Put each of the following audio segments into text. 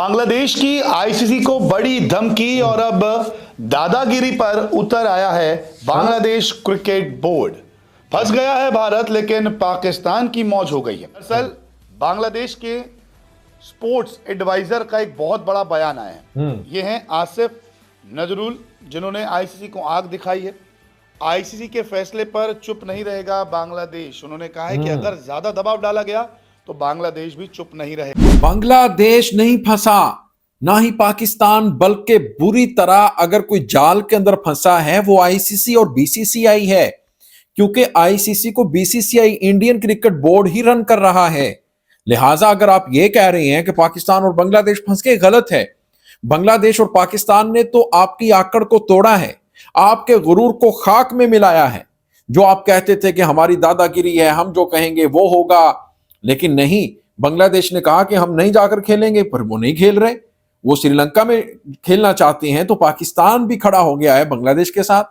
बांग्लादेश की आईसीसी को बड़ी धमकी और अब दादागिरी पर उतर आया है बांग्लादेश क्रिकेट बोर्ड। फंस गया है भारत, लेकिन पाकिस्तान की मौज हो गई है। दरअसल बांग्लादेश के स्पोर्ट्स एडवाइजर का एक बहुत बड़ा बयान आया है। ये हैं आसिफ नजरुल, जिन्होंने आईसीसी को आग दिखाई है। आईसीसी के फैसले पर चुप नहीं रहेगा बांग्लादेश। उन्होंने कहा है कि अगर ज्यादा दबाव डाला गया तो बांग्लादेश भी चुप नहीं रहेगा। बांग्लादेश नहीं फंसा, ना ही पाकिस्तान, बल्कि बुरी तरह अगर कोई जाल के अंदर फंसा है वो आईसीसी और बीसीसीआई है, क्योंकि आईसीसी को बीसीसीआई इंडियन क्रिकेट बोर्ड ही रन कर रहा है। लिहाजा अगर आप ये कह रहे हैं कि पाकिस्तान और बांग्लादेश फंस के, गलत है। बांग्लादेश और पाकिस्तान ने तो आपकी आकड़ को तोड़ा है, आपके गुरूर को खाक में मिलाया है। जो आप कहते थे कि हमारी दादागिरी है, हम जो कहेंगे वो होगा, लेकिन नहीं। बांग्लादेश ने कहा कि हम नहीं जाकर खेलेंगे, पर वो नहीं खेल रहे। वो श्रीलंका में खेलना चाहते हैं, तो पाकिस्तान भी खड़ा हो गया है बांग्लादेश के साथ।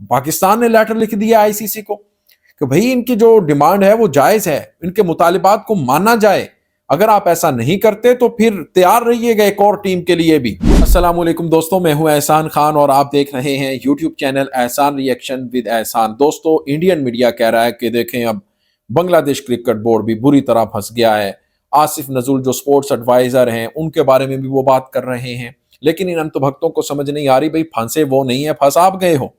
पाकिस्तान ने लेटर लिख दिया आईसीसी को कि भाई इनकी जो डिमांड है वो जायज है, इनके मुतालिबात को माना जाए। अगर आप ऐसा नहीं करते तो फिर तैयार रहिएगा एक और टीम के लिए भी। अस्सलाम वालेकुम दोस्तों, मैं हूं एहसान खान और आप देख रहे हैं यूट्यूब चैनल एहसान रिएक्शन विद एहसान। दोस्तों, इंडियन मीडिया कह रहा है कि देखें अब बांग्लादेश क्रिकेट बोर्ड भी बुरी तरह फंस गया है। आसिफ नजरुल जो स्पोर्ट्स एडवाइजर हैं, उनके बारे में भी वो बात कर रहे हैं, लेकिन इन अंतभक्तों को समझ नहीं आ रही भाई फंसे वो नहीं है, फंस आप गए हो।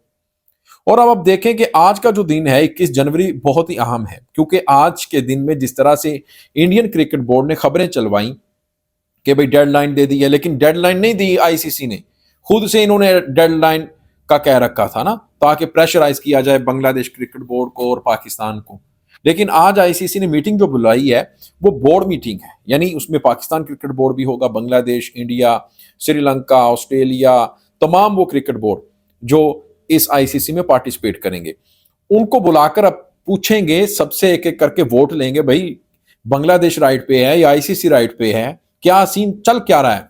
और अब देखें कि आज का जो दिन है 21 जनवरी बहुत ही अहम है, क्योंकि आज के दिन में जिस तरह से इंडियन क्रिकेट बोर्ड ने खबरें चलवाई कि भाई डेडलाइन दे दी है, लेकिन डेडलाइन नहीं दी आईसीसी ने, खुद से इन्होंने डेडलाइन का कह रखा था ना, ताकि प्रेशराइज किया जाए बांग्लादेश क्रिकेट बोर्ड को और पाकिस्तान को। लेकिन आज आईसीसी ने मीटिंग जो बुलाई है वो बोर्ड मीटिंग है, यानी उसमें पाकिस्तान क्रिकेट बोर्ड भी होगा, बांग्लादेश, इंडिया, श्रीलंका, ऑस्ट्रेलिया, तमाम वो क्रिकेट बोर्ड जो इस आईसीसी में पार्टिसिपेट करेंगे, उनको बुलाकर अब पूछेंगे, सबसे एक एक करके वोट लेंगे, भाई बांग्लादेश राइट पे है या आईसीसी राइट पे है, क्या सीन चल क्या रहा है।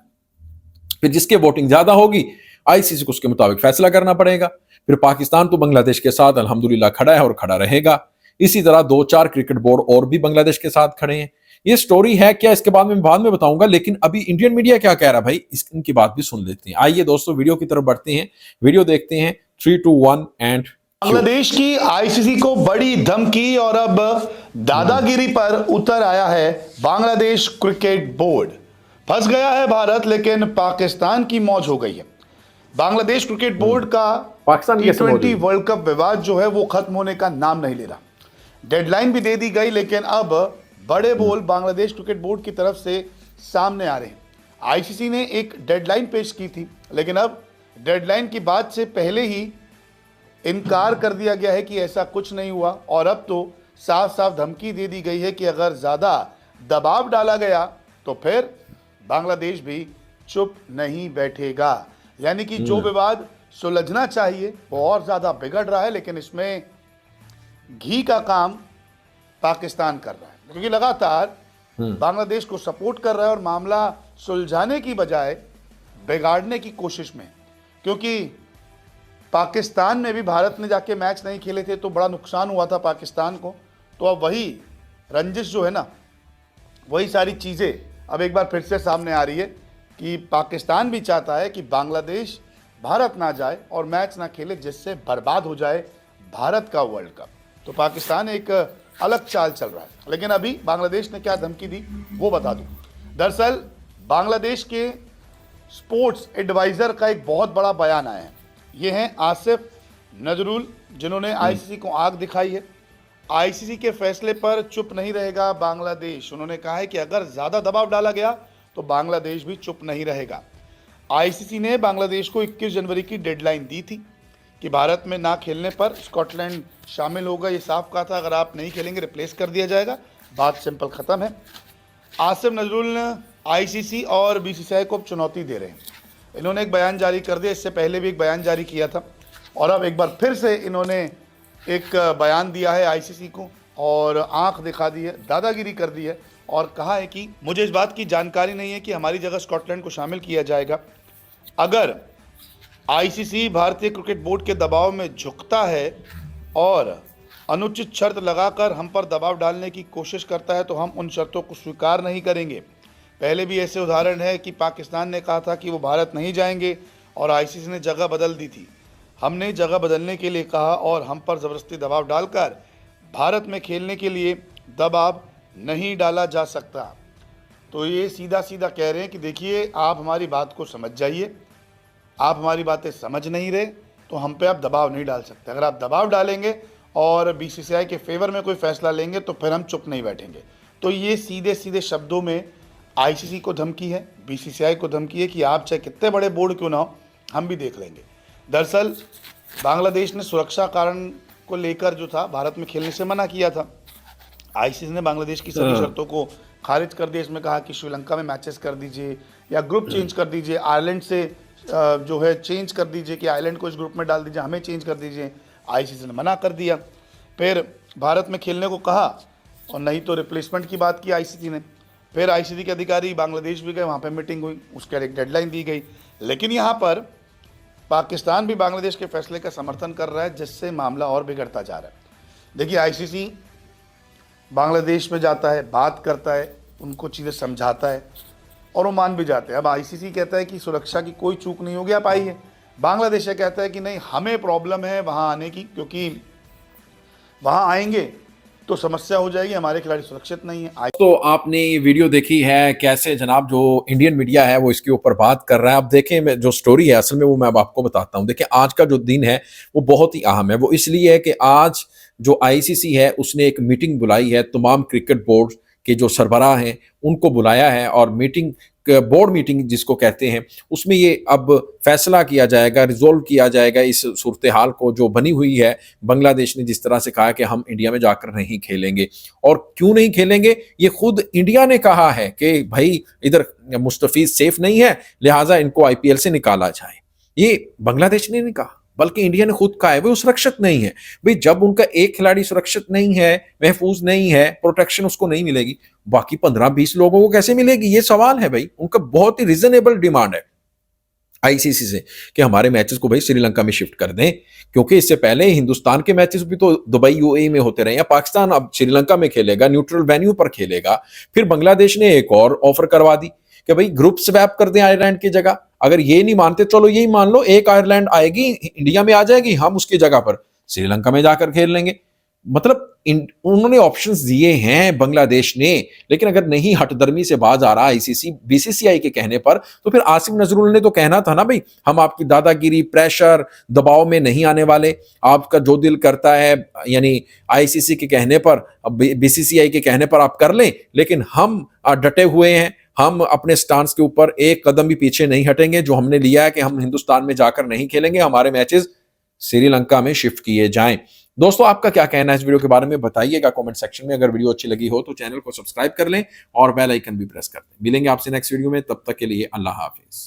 फिर जिसके वोटिंग ज्यादा होगी आईसीसी को उसके मुताबिक फैसला करना पड़ेगा। फिर पाकिस्तान तो बांग्लादेश के साथ अल्हम्दुलिल्लाह खड़ा है और खड़ा रहेगा। इसी तरह 2-4 क्रिकेट बोर्ड और भी बांग्लादेश के साथ खड़े हैं। ये स्टोरी है क्या, इसके बाद में बताऊंगा, लेकिन अभी इंडियन मीडिया क्या कह रहा है भाई, इनकी बात भी सुन लेते हैं। आइए दोस्तों, वीडियो की तरफ बढ़ते हैं, वीडियो देखते हैं। 3, 2, 1 एंड बांग्लादेश की आईसीसी को बड़ी धमकी और अब दादागिरी पर उतर आया है बांग्लादेश क्रिकेट बोर्ड। फंस गया है भारत, लेकिन पाकिस्तान की मौज हो गई है। बांग्लादेश क्रिकेट बोर्ड का पाकिस्तान T20 वर्ल्ड कप विवाद जो है वो खत्म होने का नाम नहीं ले रहा। डेडलाइन भी दे दी गई, लेकिन अब बड़े बोल बांग्लादेश क्रिकेट बोर्ड की तरफ से सामने आ रहे हैं। आईसीसी ने एक डेडलाइन पेश की थी, लेकिन अब डेडलाइन की बात से पहले ही इनकार कर दिया गया है कि ऐसा कुछ नहीं हुआ, और अब तो साफ साफ धमकी दे दी गई है कि अगर ज़्यादा दबाव डाला गया तो फिर बांग्लादेश भी चुप नहीं बैठेगा। यानी कि जो विवाद सुलझना चाहिए वो और ज़्यादा बिगड़ रहा है, लेकिन इसमें घी का काम पाकिस्तान कर रहा है, क्योंकि लगातार बांग्लादेश को सपोर्ट कर रहा है और मामला सुलझाने की बजाय बिगाड़ने की कोशिश में। क्योंकि पाकिस्तान में भी भारत ने जाके मैच नहीं खेले थे तो बड़ा नुकसान हुआ था पाकिस्तान को, तो अब वही रंजिश जो है ना, वही सारी चीज़ें अब एक बार फिर से सामने आ रही है कि पाकिस्तान भी चाहता है कि बांग्लादेश भारत ना जाए और मैच ना खेले, जिससे बर्बाद हो जाए भारत का वर्ल्ड कप। तो पाकिस्तान एक अलग चाल चल रहा है, लेकिन अभी बांग्लादेश ने क्या धमकी दी वो बता दूं। दरअसल बांग्लादेश के स्पोर्ट्स एडवाइजर का एक बहुत बड़ा बयान आया है। ये हैं आसिफ नजरुल, जिन्होंने आईसीसी को आग दिखाई है। आईसीसी के फैसले पर चुप नहीं रहेगा बांग्लादेश। उन्होंने कहा है कि अगर ज़्यादा दबाव डाला गया तो बांग्लादेश भी चुप नहीं रहेगा। आईसीसी ने बांग्लादेश को 21 जनवरी की डेडलाइन दी थी कि भारत में ना खेलने पर स्कॉटलैंड शामिल होगा। ये साफ कहा था, अगर आप नहीं खेलेंगे रिप्लेस कर दिया जाएगा। बात सिंपल ख़त्म है। आसिफ नजरुल आईसीसी और बीसीसीआई को चुनौती दे रहे हैं। इन्होंने एक बयान जारी कर दिया, इससे पहले भी एक बयान जारी किया था, और अब एक बार फिर से इन्होंने एक बयान दिया है आईसीसी को और आंख दिखा दी है, दादागिरी कर दी है, और कहा है कि मुझे इस बात की जानकारी नहीं है कि हमारी जगह स्कॉटलैंड को शामिल किया जाएगा। अगर आईसीसी भारतीय क्रिकेट बोर्ड के दबाव में झुकता है और अनुचित शर्त लगाकर हम पर दबाव डालने की कोशिश करता है तो हम उन शर्तों को स्वीकार नहीं करेंगे। पहले भी ऐसे उदाहरण है कि पाकिस्तान ने कहा था कि वो भारत नहीं जाएंगे और आईसीसी ने जगह बदल दी थी। हमने जगह बदलने के लिए कहा और हम पर ज़बरदस्ती दबाव डालकर भारत में खेलने के लिए दबाव नहीं डाला जा सकता। तो ये सीधा सीधा कह रहे हैं कि देखिए, आप हमारी बात को समझ जाइए, आप हमारी बातें समझ नहीं रहे तो हम पे आप दबाव नहीं डाल सकते। अगर आप दबाव डालेंगे और बीसीसीआई के फेवर में कोई फैसला लेंगे तो फिर हम चुप नहीं बैठेंगे। तो ये सीधे सीधे शब्दों में आईसीसी को धमकी है, बीसीसीआई को धमकी है कि आप चाहे कितने बड़े बोर्ड क्यों ना हो, हम भी देख लेंगे। दरअसल बांग्लादेश ने सुरक्षा कारण को लेकर जो था भारत में खेलने से मना किया था। आईसीसी ने बांग्लादेश की सभी शर्तों को खारिज कर दिया। इसमें कहा कि श्रीलंका में मैचेस कर दीजिए या ग्रुप चेंज कर दीजिए, आयरलैंड से जो है चेंज कर दीजिए कि आयरलैंड को इस ग्रुप में डाल दीजिए, हमें चेंज कर दीजिए। आईसीसी ने मना कर दिया। फिर भारत में खेलने को कहा और नहीं तो रिप्लेसमेंट की बात की आईसीसी ने। फिर आईसीसी के अधिकारी बांग्लादेश भी गए, वहाँ पे मीटिंग हुई, उसके एक डेडलाइन दी गई। लेकिन यहाँ पर पाकिस्तान भी बांग्लादेश के फैसले का समर्थन कर रहा है, जिससे मामला और बिगड़ता जा रहा है। देखिए, आईसीसी बांग्लादेश में जाता है, बात करता है, उनको चीज़ें समझाता है और वो मान भी जाते हैं। अब आईसीसी कहता है कि सुरक्षा की कोई चूक नहीं होगी, आप आइए। बांग्लादेश कहता है कि नहीं, हमें प्रॉब्लम है वहाँ आने की, क्योंकि वहाँ आएंगे तो समस्या हो जाएगी, हमारे खिलाड़ी सुरक्षित नहीं है। तो आपने ये वीडियो देखी है, कैसे जनाब जो इंडियन मीडिया है वो इसके ऊपर बात कर रहा है। अब देखें, जो स्टोरी है असल में वो मैं अब आपको बताता हूँ। देखिए, आज का जो दिन है वो बहुत ही अहम है। वो इसलिए है कि आज जो आईसीसी है उसने एक मीटिंग बुलाई है, तमाम क्रिकेट बोर्ड के जो सरबराह हैं उनको बुलाया है और मीटिंग, बोर्ड मीटिंग जिसको कहते हैं, उसमें ये अब फैसला किया जाएगा, रिजोल्व किया जाएगा इस सूरत हाल को जो बनी हुई है। बांग्लादेश ने जिस तरह से कहा कि हम इंडिया में जाकर नहीं खेलेंगे, और क्यों नहीं खेलेंगे ये खुद इंडिया ने कहा है कि भाई इधर मुस्तफीज सेफ नहीं है, लिहाजा इनको आईपीएल से निकाला जाए। ये बांग्लादेश ने नहीं कहा, बल्कि इंडिया ने खुद कहा है वो सुरक्षित नहीं है। भाई, जब उनका एक खिलाड़ी सुरक्षित नहीं है, महफूज नहीं है, प्रोटेक्शन उसको नहीं मिलेगी, बाकी 15-20 लोगों को कैसे मिलेगी? ये सवाल है भाई। उनका बहुत ही रीजनेबल डिमांड है आईसीसी से कि हमारे मैचेस को भाई श्रीलंका में शिफ्ट कर दें, क्योंकि इससे पहले हिंदुस्तान के मैचेस भी तो दुबई यूएई में होते रहे हैं। पाकिस्तान अब श्रीलंका में खेलेगा, न्यूट्रल वेन्यू पर खेलेगा। फिर बांग्लादेश ने एक और ऑफर करवा दी कि भाई ग्रुप स्वैप कर दें आयरलैंड की जगह। अगर ये नहीं मानते, चलो यही मान लो, एक आयरलैंड आएगी, इंडिया में आ जाएगी, हम उसकी जगह पर श्रीलंका में जाकर खेल लेंगे। मतलब उन्होंने ऑप्शंस दिए हैं बांग्लादेश ने। लेकिन अगर नहीं हटदर्मी से बाज आ रहा आईसीसी बीसीसीआई के कहने पर, तो फिर आसिम नजरुल ने तो कहना था ना भाई, हम आपकी दादागिरी, प्रेशर, दबाव में नहीं आने वाले। आपका जो दिल करता है, यानी आईसीसी के कहने पर, बीसीसीआई के कहने पर आप कर लें, लेकिन हम डटे हुए हैं, हम अपने स्टांस के ऊपर एक कदम भी पीछे नहीं हटेंगे। जो हमने लिया है कि हम हिंदुस्तान में जाकर नहीं खेलेंगे, हमारे मैचेस श्रीलंका में शिफ्ट किए जाएं। दोस्तों, आपका क्या कहना है इस वीडियो के बारे में बताइएगा कमेंट सेक्शन में। अगर वीडियो अच्छी लगी हो तो चैनल को सब्सक्राइब कर लें और बेल आइकन भी प्रेस कर दें। मिलेंगे आपसे नेक्स्ट वीडियो में, तब तक के लिए अल्लाह हाफिज।